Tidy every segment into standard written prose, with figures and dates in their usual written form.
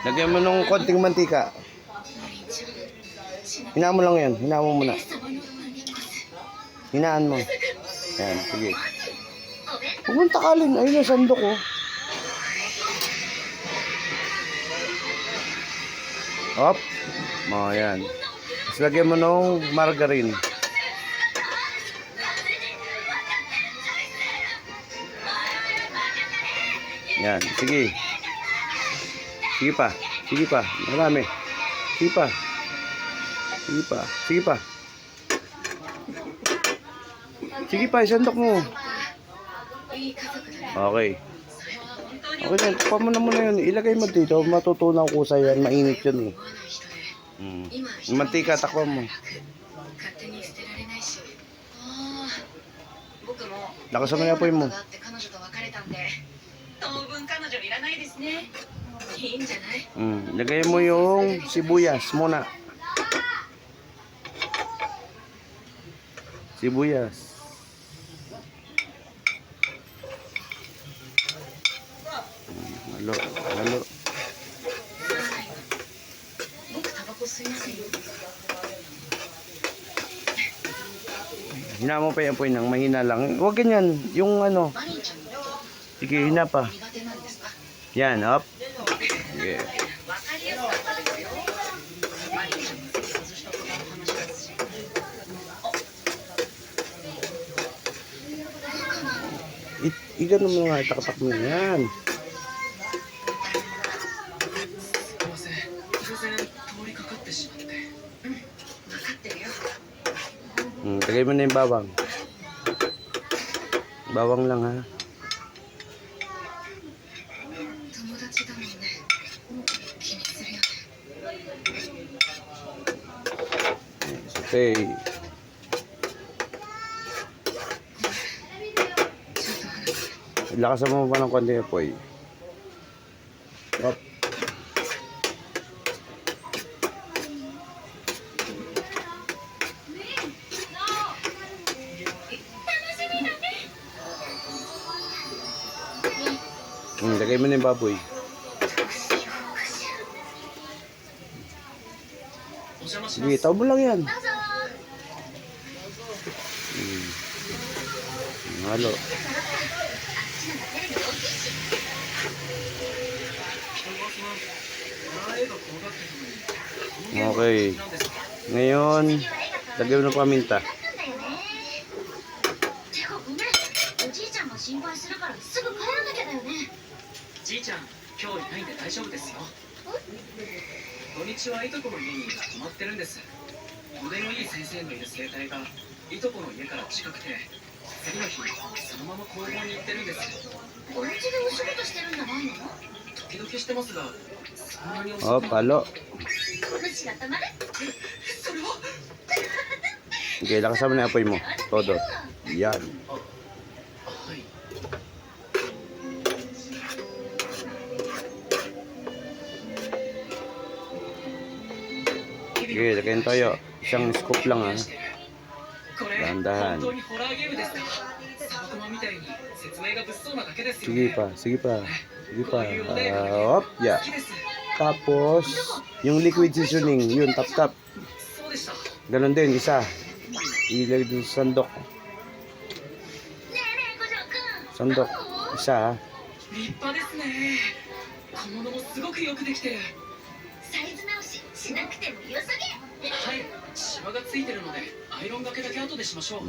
Lagyan mo nung konting mantika. Hinaan mo lang yan. Hinaan mo muna. Hinaan mo. Yan, sige. Huwag mong takalin. Ayun yung sandok, oh. Hop. O, yan. Tapos lagyan mo nung margarine. Yan, sige. Sige pa. Sige pa. Marami. Sige pa. Sige pa. Sige pa. Sige pa, isandok mo. Okay. Okay na, tupa mo na muna yun. Ilagay mo dito. Matutunaw ko sa yan. Mainit yun eh. Yung mantika, takpan mo. Lakasan mo yung apoy mo. Lagay mo yung sibuyas muna. Sibuyas. Halo, halo. Hina mo pa yung apoy nang mahina lang. Huwag ganyan. Yung ano. Sige, hina pa. Yan, up. Yeah. Igano mo nga, takatak mo yan. Tagay mo na yung bawang. Bawang lang ha. Okay. Lakasan mo pa ng konti yung apoy. Hop. Lagay mo na yung baboy. Sige, tao mo lang yan. Halo. Okay. Ngayon, lagay mo ng paminta. Oh, palo. Okay, lakasan mo na apoy mo. Todo. Yan. Okay, lagyan tayo. Isang scoop lang ha. Dahan-dahan. Sige pa, sige pa. Sige pa. Hop, yeah. Tapos, yung liquid seasoning, yun, tap-tap. Ganon din, isa. Ilagay din sa sandok. Sandok, isa ha.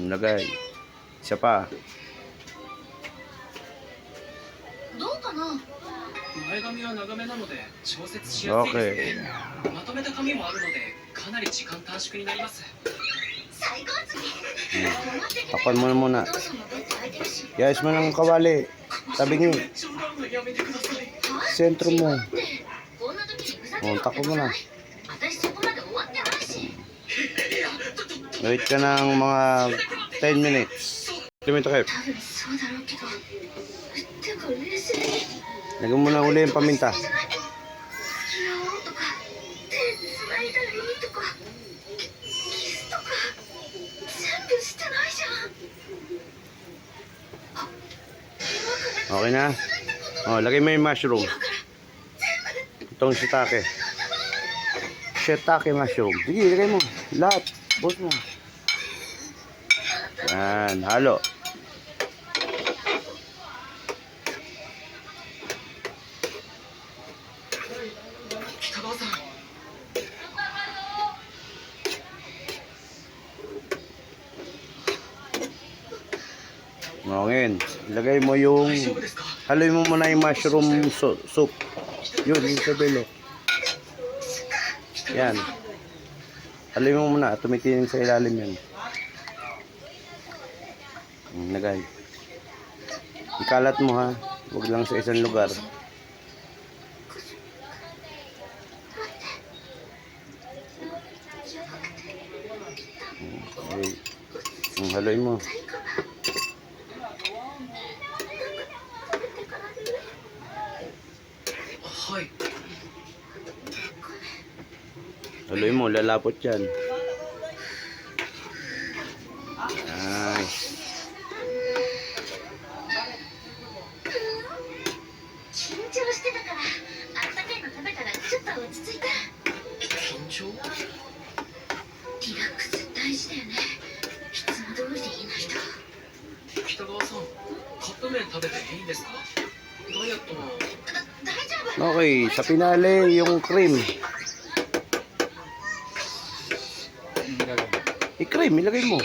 Lagay. Isa pa. Okay. Takpan mo na muna. Guys, mo ng kawali. Tabingi. Sentro mo. Takpan mo na. Wait ka ng mga 10 minutes. Tumito kayo. Lagyan mo na uli yung paminta. Okay na? Oh, lagay mo yung mushroom. Ito Itong shiitake. Shiitake mushroom. Sige, ilagay mo. Lahat. Buhos mo. Yan, halo. Ngongin. Ilagay mo yung haluin mo muna yung mushroom soup. Yun, yung sa belo. Yan. Haluin mo muna. Tumitining sa ilalim yan. Lagay. Ikalat mo ha. Huwag lang sa isang lugar. Okay. Haluin mo. Haluin mo, lalapot yan. Nice. Okay, sa pinale yung cream. I-cream, ilagay mo.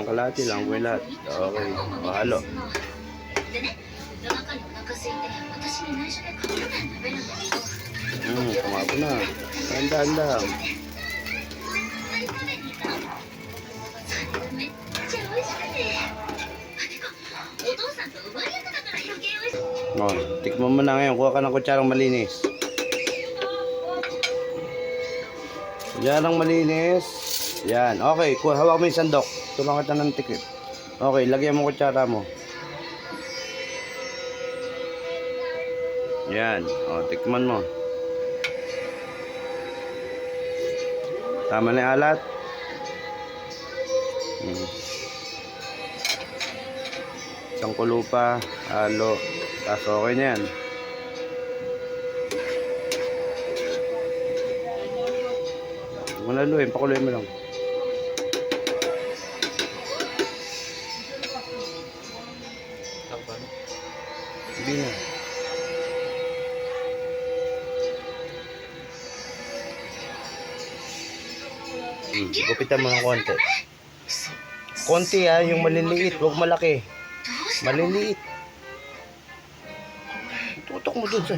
Kalahati lang, huwag lahat. Okay, mahalo. Kumapo na. Dahan lang. Oh, tikman mo na ngayon. Kuha ka ng kutsarang malinis. Kutsarang malinis. Yan. Okay. Hawak mo yung sandok. Tulungan ka ng tikip. Okay. Lagyan mo kutsara mo. Yan. O, tikman mo. Tama na yung alat. Isang kulo pa. Halo. Tapos okay na yan. Huwag mo naluin. Pakuloy mo lang. Hindi na. Gupitan mo ng konti. Konti ha, yung maliliit. Huwag malaki. Maliliit. Tutok mo dun sa...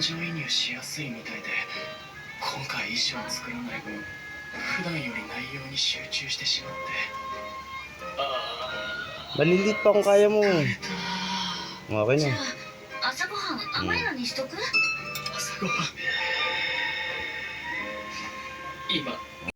Maliliit pa kung kaya mo. Okay na.